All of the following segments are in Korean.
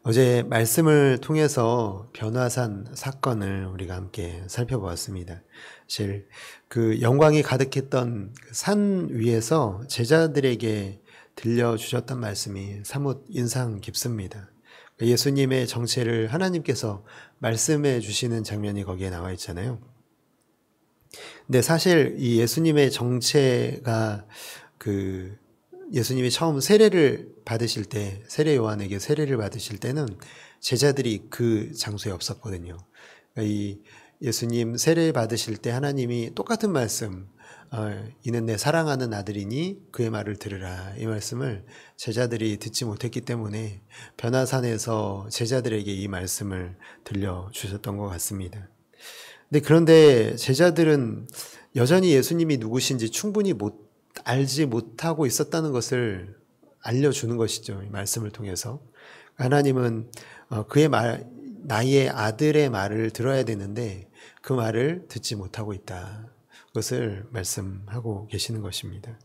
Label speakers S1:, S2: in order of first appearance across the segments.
S1: 어제 말씀을 통해서 변화산 사건을 우리가 함께 살펴보았습니다. 사실 그 영광이 가득했던 그산 위에서 제자들에게 들려주셨던 말씀이 사뭇 인상 깊습니다. 예수님의 정체를 하나님께서 말씀해 주시는 장면이 거기에 나와 있잖아요. 근데 사실 이 예수님의 정체가 예수님이 처음 세례를 받으실 때, 세례 요한에게 세례를 받으실 때는 제자들이 그 장소에 없었거든요. 이 예수님 세례 받으실 때 하나님이 똑같은 말씀, 이는 내 사랑하는 아들이니 그의 말을 들으라. 이 말씀을 제자들이 듣지 못했기 때문에 변화산에서 제자들에게 이 말씀을 들려주셨던 것 같습니다. 그런데 제자들은 여전히 예수님이 누구신지 충분히 알지 못하고 있었다는 것을 알려주는 것이죠. 이 말씀을 통해서. 하나님은 나의 아들의 말을 들어야 되는데 그 말을 듣지 못하고 있다. 그것을 말씀하고 계시는 것입니다.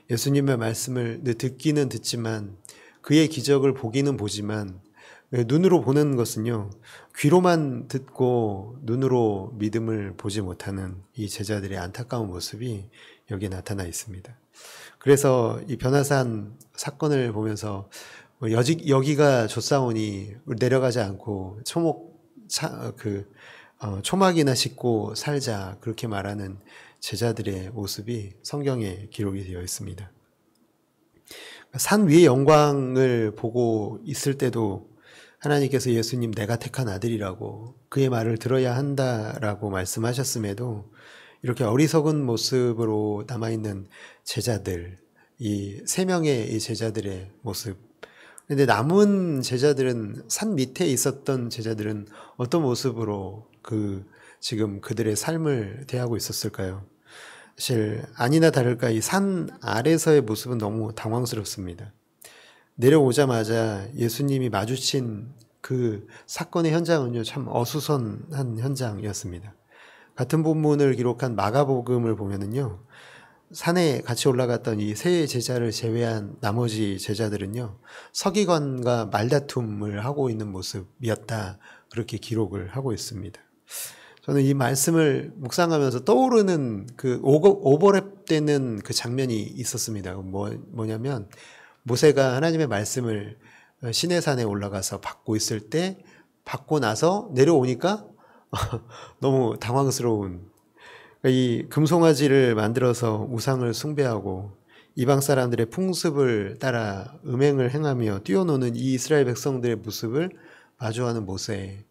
S1: 예수님의 말씀을 듣기는 듣지만 그의 기적을 보기는 보지만 눈으로 보는 것은요, 귀로만 듣고 눈으로 믿음을 보지 못하는 이 제자들의 안타까운 모습이 여기에 나타나 있습니다. 그래서 이 변화산 사건을 보면서 여기가 좋사오니 내려가지 않고 초막이나 싣고 살자, 그렇게 말하는 제자들의 모습이 성경에 기록이 되어 있습니다. 산 위의 영광을 보고 있을 때도 하나님께서 예수님 내가 택한 아들이라고 그의 말을 들어야 한다라고 말씀하셨음에도 이렇게 어리석은 모습으로 남아있는 제자들, 이 3명의 이 제자들의 모습. 근데 남은 제자들은, 산 밑에 있었던 제자들은 어떤 모습으로 지금 그들의 삶을 대하고 있었을까요? 사실 아니나 다를까 이 산 아래서의 모습은 너무 당황스럽습니다. 내려오자마자 예수님이 마주친 그 사건의 현장은요, 참 어수선한 현장이었습니다. 같은 본문을 기록한 마가복음을 보면은요, 산에 같이 올라갔던 이 세 제자를 제외한 나머지 제자들은요, 서기관과 말다툼을 하고 있는 모습이었다, 그렇게 기록을 하고 있습니다. 저는 이 말씀을 묵상하면서 떠오르는 그 오버랩되는 그 장면이 있었습니다. 뭐냐면 모세가 하나님의 말씀을 시내산에 올라가서 받고 있을 때, 받고 나서 내려오니까 너무 당황스러운, 이 금송아지를 만들어서 우상을 숭배하고 이방 사람들의 풍습을 따라 음행을 행하며 뛰어노는 이 이스라엘 백성들의 모습을 마주하는 모세.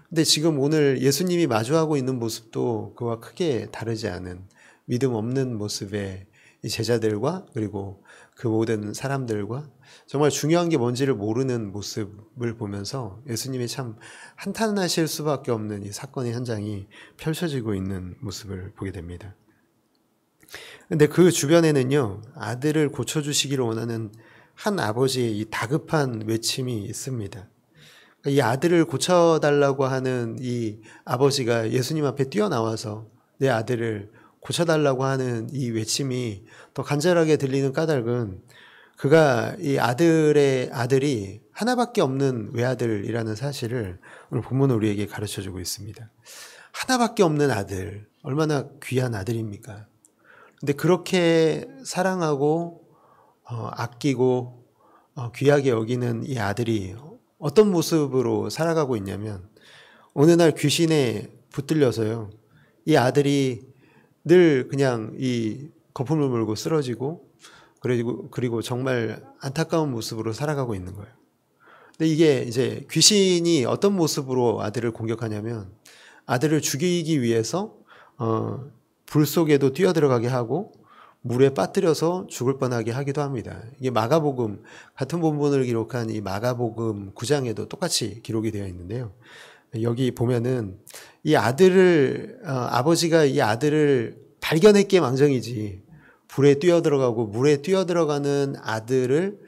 S1: 근데 지금 오늘 예수님이 마주하고 있는 모습도 그와 크게 다르지 않은 믿음 없는 모습의 이 제자들과, 그리고 그 모든 사람들과 정말 중요한 게 뭔지를 모르는 모습을 보면서 예수님이 참 한탄하실 수밖에 없는 이 사건의 현장이 펼쳐지고 있는 모습을 보게 됩니다. 근데 그 주변에는요, 아들을 고쳐주시기를 원하는 한 아버지의 이 다급한 외침이 있습니다. 이 아들을 고쳐달라고 하는 이 아버지가 예수님 앞에 뛰어나와서 내 아들을 고쳐달라고 하는 이 외침이 더 간절하게 들리는 까닭은, 그가 이 아들이 하나밖에 없는 외아들이라는 사실을 오늘 본문은 우리에게 가르쳐주고 있습니다. 하나밖에 없는 아들, 얼마나 귀한 아들입니까? 근데 그렇게 사랑하고 아끼고 귀하게 여기는 이 아들이 어떤 모습으로 살아가고 있냐면, 어느 날 귀신에 붙들려서요, 이 아들이 늘 그냥 이 거품을 물고 쓰러지고, 그리고 정말 안타까운 모습으로 살아가고 있는 거예요. 근데 이게 이제 귀신이 어떤 모습으로 아들을 공격하냐면, 아들을 죽이기 위해서 불 속에도 뛰어들어가게 하고 물에 빠뜨려서 죽을 뻔하게 하기도 합니다. 이게 마가복음, 같은 본문을 기록한 이 마가복음 9장에도 똑같이 기록이 되어 있는데요. 여기 보면은 이 아버지가 이 아들을 발견했기에 망정이지, 불에 뛰어들어가고 물에 뛰어들어가는 아들을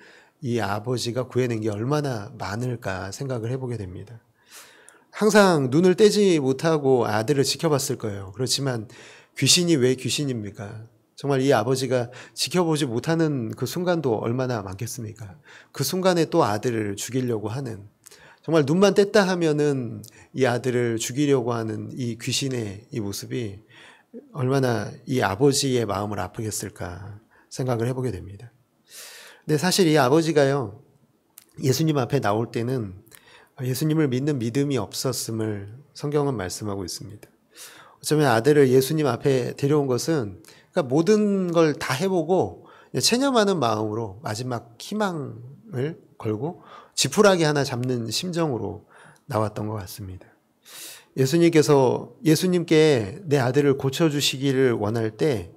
S1: 이 아버지가 구해낸 게 얼마나 많을까 생각을 해보게 됩니다. 항상 눈을 떼지 못하고 아들을 지켜봤을 거예요. 그렇지만 귀신이 왜 귀신입니까? 정말 이 아버지가 지켜보지 못하는 그 순간도 얼마나 많겠습니까? 그 순간에 또 아들을 죽이려고 하는, 정말 눈만 뗐다 하면은 이 아들을 죽이려고 하는 이 귀신의 이 모습이 얼마나 이 아버지의 마음을 아프겠을까 생각을 해보게 됩니다. 근데 사실 이 아버지가요, 예수님 앞에 나올 때는 예수님을 믿는 믿음이 없었음을 성경은 말씀하고 있습니다. 어쩌면 아들을 예수님 앞에 데려온 것은 그러니까 모든 걸 다 해보고 체념하는 마음으로 마지막 희망을 걸고 지푸라기 하나 잡는 심정으로 나왔던 것 같습니다. 예수님께 내 아들을 고쳐주시기를 원할 때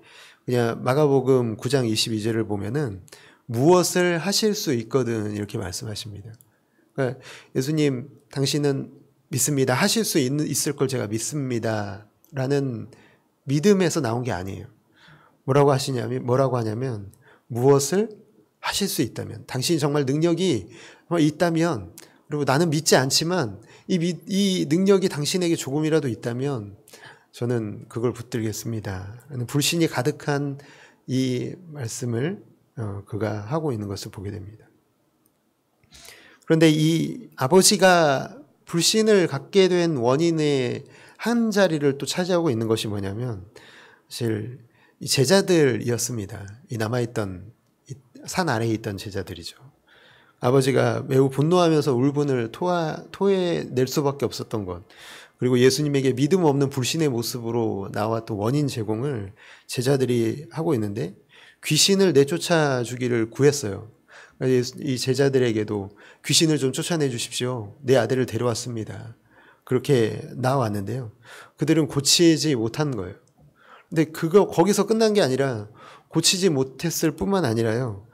S1: 그냥 마가복음 9장 22절을 보면은 무엇을 하실 수 있거든 이렇게 말씀하십니다. 그러니까 예수님 당신은 믿습니다. 하실 수 있을 걸 제가 믿습니다. 라는 믿음에서 나온 게 아니에요. 뭐라고 하냐면 무엇을 하실 수 있다면, 당신이 정말 능력이 있다면, 그리고 나는 믿지 않지만 이 능력이 당신에게 조금이라도 있다면 저는 그걸 붙들겠습니다. 불신이 가득한 이 말씀을 그가 하고 있는 것을 보게 됩니다. 그런데 이 아버지가 불신을 갖게 된 원인의 한 자리를 또 차지하고 있는 것이 뭐냐면 사실 이 제자들이었습니다. 이 남아있던 산 아래에 있던 제자들이죠. 아버지가 매우 분노하면서 울분을 토해낼 수밖에 없었던 것, 그리고 예수님에게 믿음 없는 불신의 모습으로 나왔던 원인 제공을 제자들이 하고 있는데 귀신을 내쫓아 주기를 구했어요. 이 제자들에게도 귀신을 좀 쫓아내 주십시오. 내 아들을 데려왔습니다. 그렇게 나왔는데요. 그들은 고치지 못한 거예요. 근데 거기서 끝난 게 아니라 고치지 못했을 뿐만 아니라요.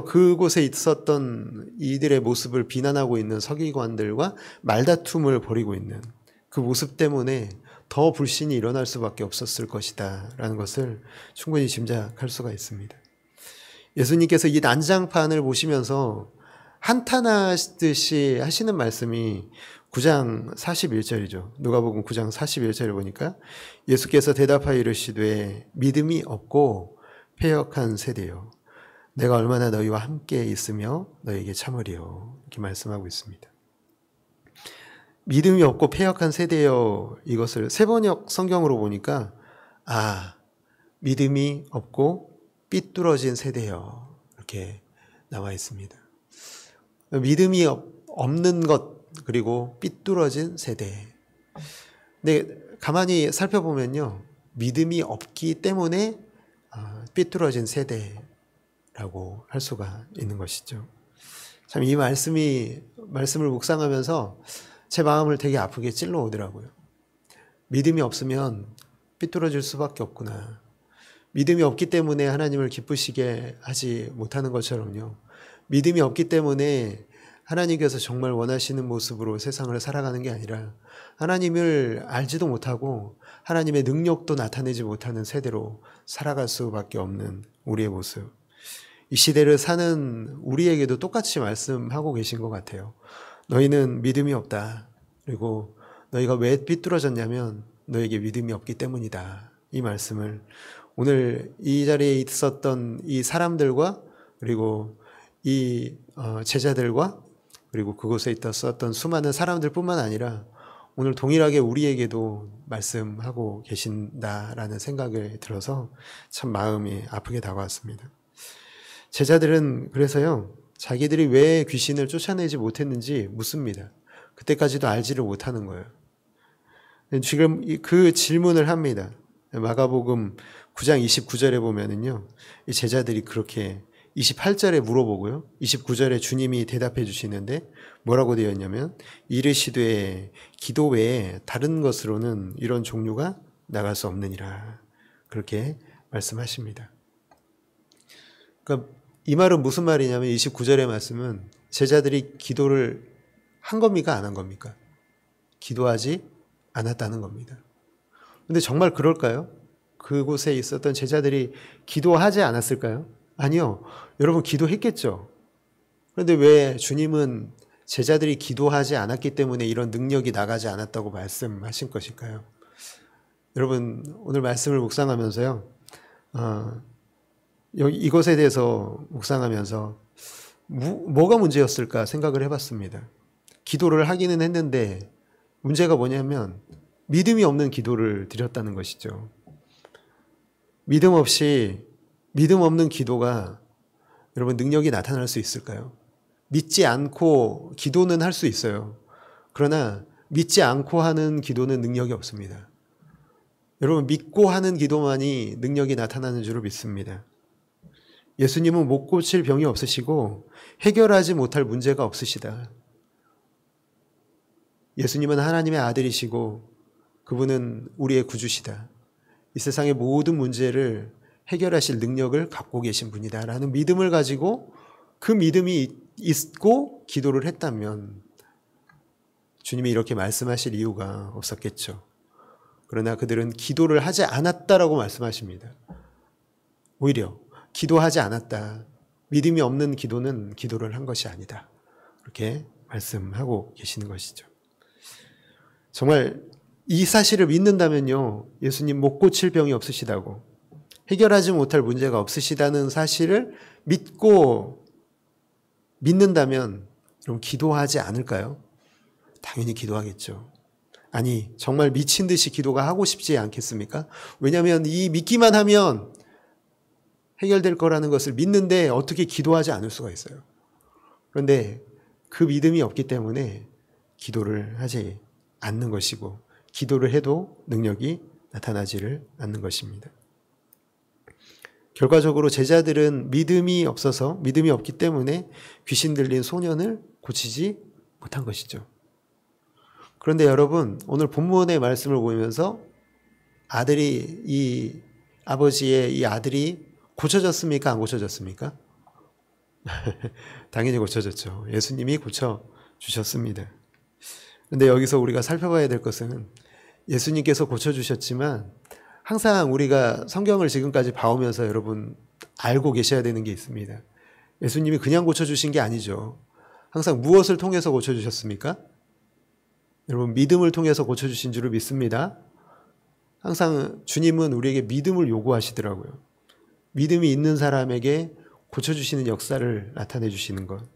S1: 그곳에 있었던 이들의 모습을 비난하고 있는 서기관들과 말다툼을 벌이고 있는 그 모습 때문에 더 불신이 일어날 수밖에 없었을 것이다 라는 것을 충분히 짐작할 수가 있습니다. 예수님께서 이 난장판을 보시면서 한탄하듯이 하시는 말씀이 9장 41절이죠. 누가복음 9장 41절을 보니까 예수께서 대답하여 이르시되 믿음이 없고 패역한 세대여 내가 얼마나 너희와 함께 있으며 너희에게 참으리요 이렇게 말씀하고 있습니다. 믿음이 없고 패역한 세대여, 이것을 세번역 성경으로 보니까 믿음이 없고 삐뚤어진 세대여 이렇게 나와 있습니다. 믿음이 없는 것 그리고 삐뚤어진 세대. 근데 가만히 살펴보면요, 믿음이 없기 때문에 삐뚤어진 세대라고 할 수가 있는 것이죠. 참 이 말씀을 묵상하면서 제 마음을 되게 아프게 찔러 오더라고요. 믿음이 없으면 삐뚤어질 수밖에 없구나. 믿음이 없기 때문에 하나님을 기쁘시게 하지 못하는 것처럼요. 믿음이 없기 때문에 하나님께서 정말 원하시는 모습으로 세상을 살아가는 게 아니라 하나님을 알지도 못하고 하나님의 능력도 나타내지 못하는 세대로 살아갈 수밖에 없는 우리의 모습. 이 시대를 사는 우리에게도 똑같이 말씀하고 계신 것 같아요. 너희는 믿음이 없다. 그리고 너희가 왜 삐뚤어졌냐면 너에게 믿음이 없기 때문이다. 이 말씀을 오늘 이 자리에 있었던 이 사람들과 그리고 이 제자들과 그리고 그곳에 있었던 수많은 사람들뿐만 아니라 오늘 동일하게 우리에게도 말씀하고 계신다라는 생각을 들어서 참 마음이 아프게 다가왔습니다. 제자들은 그래서요, 자기들이 왜 귀신을 쫓아내지 못했는지 묻습니다. 그때까지도 알지를 못하는 거예요. 지금 그 질문을 합니다. 마가복음 9장 29절에 보면은요, 이 제자들이 그렇게 28절에 물어보고요, 29절에 주님이 대답해 주시는데 뭐라고 되어 있냐면 이르시되 기도 외에 다른 것으로는 이런 종류가 나갈 수 없느니라. 그렇게 말씀하십니다. 그러니까 이 말은 무슨 말이냐면 29절의 말씀은 제자들이 기도를 한 겁니까? 안 한 겁니까? 기도하지 않았다는 겁니다. 그런데 정말 그럴까요? 그곳에 있었던 제자들이 기도하지 않았을까요? 아니요. 여러분 기도했겠죠. 그런데 왜 주님은 제자들이 기도하지 않았기 때문에 이런 능력이 나가지 않았다고 말씀하신 것일까요? 여러분 오늘 말씀을 묵상하면서요, 이것에 대해서 묵상하면서 뭐가 문제였을까 생각을 해봤습니다. 기도를 하기는 했는데 문제가 뭐냐면 믿음이 없는 기도를 드렸다는 것이죠. 믿음 없는 기도가 여러분 능력이 나타날 수 있을까요? 믿지 않고 기도는 할 수 있어요. 그러나 믿지 않고 하는 기도는 능력이 없습니다. 여러분 믿고 하는 기도만이 능력이 나타나는 줄로 믿습니다. 예수님은 못 고칠 병이 없으시고 해결하지 못할 문제가 없으시다. 예수님은 하나님의 아들이시고 그분은 우리의 구주시다. 이 세상의 모든 문제를 해결하실 능력을 갖고 계신 분이다 라는 믿음을 가지고 그 믿음이 있고 기도를 했다면 주님이 이렇게 말씀하실 이유가 없었겠죠. 그러나 그들은 기도를 하지 않았다라고 말씀하십니다. 오히려 기도하지 않았다. 믿음이 없는 기도는 기도를 한 것이 아니다. 그렇게 말씀하고 계시는 것이죠. 정말 이 사실을 믿는다면요. 예수님 못 고칠 병이 없으시다고 해결하지 못할 문제가 없으시다는 사실을 믿고 믿는다면 그럼 기도하지 않을까요? 당연히 기도하겠죠. 아니 정말 미친 듯이 기도가 하고 싶지 않겠습니까? 왜냐하면 이 믿기만 하면 해결될 거라는 것을 믿는데 어떻게 기도하지 않을 수가 있어요. 그런데 그 믿음이 없기 때문에 기도를 하지 않는 것이고 기도를 해도 능력이 나타나지를 않는 것입니다. 결과적으로 제자들은 믿음이 없기 때문에 귀신 들린 소년을 고치지 못한 것이죠. 그런데 여러분 오늘 본문의 말씀을 보면서 아버지의 이 아들이 고쳐졌습니까? 안 고쳐졌습니까? 당연히 고쳐졌죠. 예수님이 고쳐주셨습니다. 그런데 여기서 우리가 살펴봐야 될 것은 예수님께서 고쳐주셨지만 항상 우리가 성경을 지금까지 봐오면서 여러분 알고 계셔야 되는 게 있습니다. 예수님이 그냥 고쳐주신 게 아니죠. 항상 무엇을 통해서 고쳐주셨습니까? 여러분 믿음을 통해서 고쳐주신 줄을 믿습니다. 항상 주님은 우리에게 믿음을 요구하시더라고요. 믿음이 있는 사람에게 고쳐주시는 역사를 나타내 주시는 것.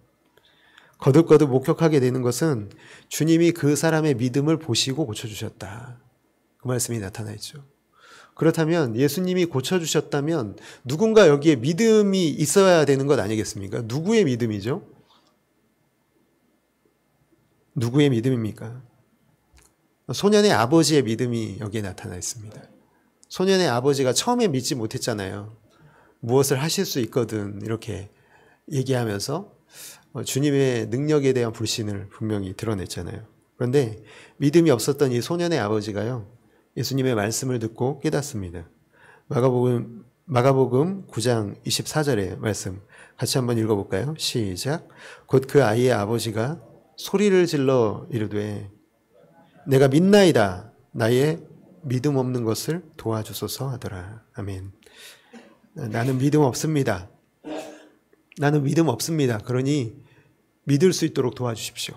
S1: 거듭거듭 목격하게 되는 것은 주님이 그 사람의 믿음을 보시고 고쳐주셨다. 그 말씀이 나타나 있죠. 그렇다면 예수님이 고쳐주셨다면 누군가 여기에 믿음이 있어야 되는 것 아니겠습니까? 누구의 믿음이죠? 누구의 믿음입니까? 소년의 아버지의 믿음이 여기에 나타나 있습니다. 소년의 아버지가 처음에 믿지 못했잖아요. 무엇을 하실 수 있거든 이렇게 얘기하면서 주님의 능력에 대한 불신을 분명히 드러냈잖아요. 그런데 믿음이 없었던 이 소년의 아버지가요. 예수님의 말씀을 듣고 깨닫습니다. 마가복음 9장 24절의 말씀 같이 한번 읽어볼까요? 시작. 곧 그 아이의 아버지가 소리를 질러 이르되 내가 믿나이다. 나의 믿음 없는 것을 도와주소서 하더라. 아멘. 나는 믿음 없습니다. 나는 믿음 없습니다. 그러니 믿을 수 있도록 도와주십시오.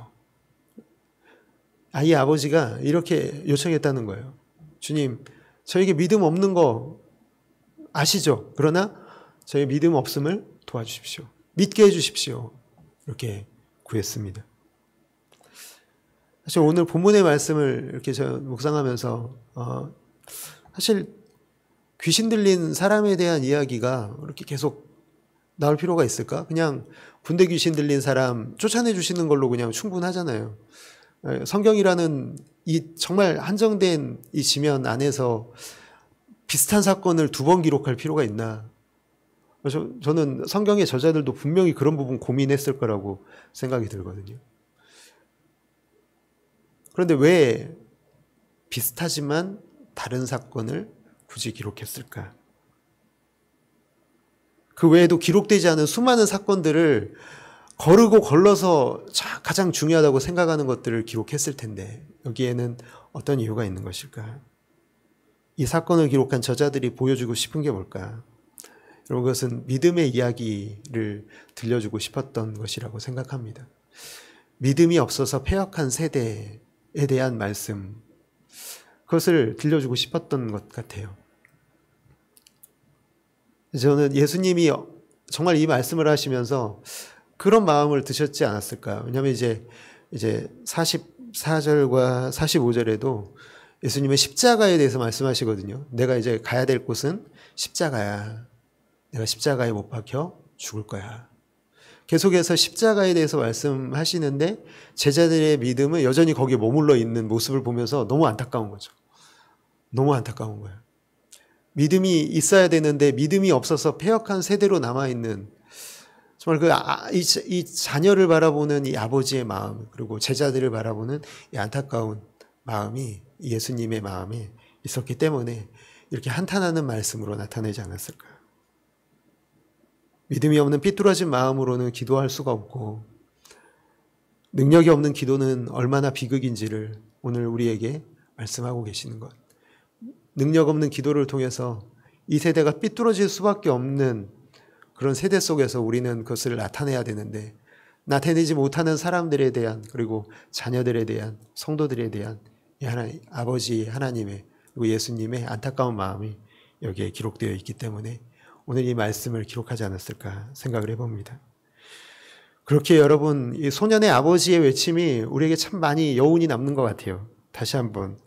S1: 아이의 아버지가 이렇게 요청했다는 거예요. 주님, 저에게 믿음 없는 거 아시죠? 그러나 저의 믿음 없음을 도와주십시오. 믿게 해주십시오. 이렇게 구했습니다. 사실 오늘 본문의 말씀을 이렇게 묵상하면서 사실 귀신 들린 사람에 대한 이야기가 이렇게 계속 나올 필요가 있을까? 그냥 군대 귀신 들린 사람 쫓아내 주시는 걸로 그냥 충분하잖아요. 성경이라는 이 정말 한정된 이 지면 안에서 비슷한 사건을 2번 기록할 필요가 있나? 저는 성경의 저자들도 분명히 그런 부분 고민했을 거라고 생각이 들거든요. 그런데 왜 비슷하지만 다른 사건을 굳이 기록했을까? 그 외에도 기록되지 않은 수많은 사건들을 거르고 걸러서 가장 중요하다고 생각하는 것들을 기록했을 텐데 여기에는 어떤 이유가 있는 것일까? 이 사건을 기록한 저자들이 보여주고 싶은 게 뭘까? 여러분 그것은 믿음의 이야기를 들려주고 싶었던 것이라고 생각합니다. 믿음이 없어서 패역한 세대에 대한 말씀, 그것을 들려주고 싶었던 것 같아요. 저는 예수님이 정말 이 말씀을 하시면서 그런 마음을 드셨지 않았을까? 왜냐하면 이제 이제 44절과 45절에도 예수님의 십자가에 대해서 말씀하시거든요. 내가 이제 가야 될 곳은 십자가야. 내가 십자가에 못 박혀 죽을 거야. 계속해서 십자가에 대해서 말씀하시는데 제자들의 믿음은 여전히 거기에 머물러 있는 모습을 보면서 너무 안타까운 거죠. 너무 안타까운 거예요. 믿음이 있어야 되는데 믿음이 없어서 패역한 세대로 남아있는, 정말 이 자녀를 바라보는 이 아버지의 마음, 그리고 제자들을 바라보는 이 안타까운 마음이 예수님의 마음에 있었기 때문에 이렇게 한탄하는 말씀으로 나타내지 않았을까요? 믿음이 없는 삐뚤어진 마음으로는 기도할 수가 없고, 능력이 없는 기도는 얼마나 비극인지를 오늘 우리에게 말씀하고 계시는 것. 능력 없는 기도를 통해서 이 세대가 삐뚤어질 수밖에 없는 그런 세대 속에서 우리는 그것을 나타내야 되는데, 나타내지 못하는 사람들에 대한, 그리고 자녀들에 대한, 성도들에 대한 이 아버지 하나님의, 그리고 예수님의 안타까운 마음이 여기에 기록되어 있기 때문에 오늘 이 말씀을 기록하지 않았을까 생각을 해봅니다. 그렇게 여러분, 이 소년의 아버지의 외침이 우리에게 참 많이 여운이 남는 것 같아요. 다시 한번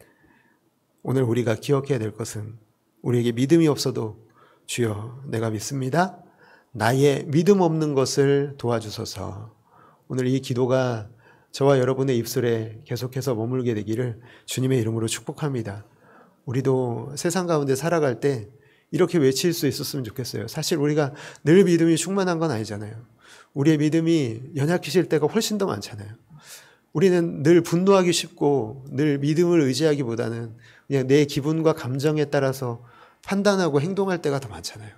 S1: 오늘 우리가 기억해야 될 것은, 우리에게 믿음이 없어도 주여 내가 믿습니다. 나의 믿음 없는 것을 도와주소서. 오늘 이 기도가 저와 여러분의 입술에 계속해서 머물게 되기를 주님의 이름으로 축복합니다. 우리도 세상 가운데 살아갈 때 이렇게 외칠 수 있었으면 좋겠어요. 사실 우리가 늘 믿음이 충만한 건 아니잖아요. 우리의 믿음이 연약해질 때가 훨씬 더 많잖아요. 우리는 늘 분노하기 쉽고 늘 믿음을 의지하기보다는 그냥 내 기분과 감정에 따라서 판단하고 행동할 때가 더 많잖아요.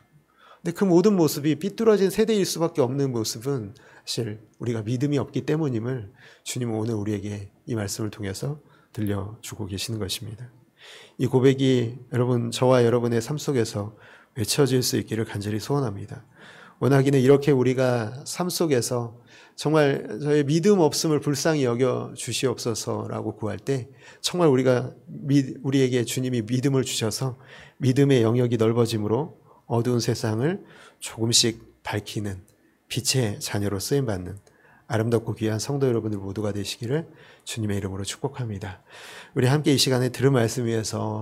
S1: 근데 그 모든 모습이 삐뚤어진 세대일 수밖에 없는 모습은 사실 우리가 믿음이 없기 때문임을 주님은 오늘 우리에게 이 말씀을 통해서 들려주고 계시는 것입니다. 이 고백이 여러분, 저와 여러분의 삶 속에서 외쳐질 수 있기를 간절히 소원합니다. 원하기는 이렇게 우리가 삶 속에서 정말 저의 믿음 없음을 불쌍히 여겨 주시옵소서라고 구할 때, 정말 우리에게 주님이 믿음을 주셔서 믿음의 영역이 넓어짐으로 어두운 세상을 조금씩 밝히는 빛의 자녀로 쓰임받는 아름답고 귀한 성도 여러분들 모두가 되시기를 주님의 이름으로 축복합니다. 우리 함께 이 시간에 들은 말씀 위해서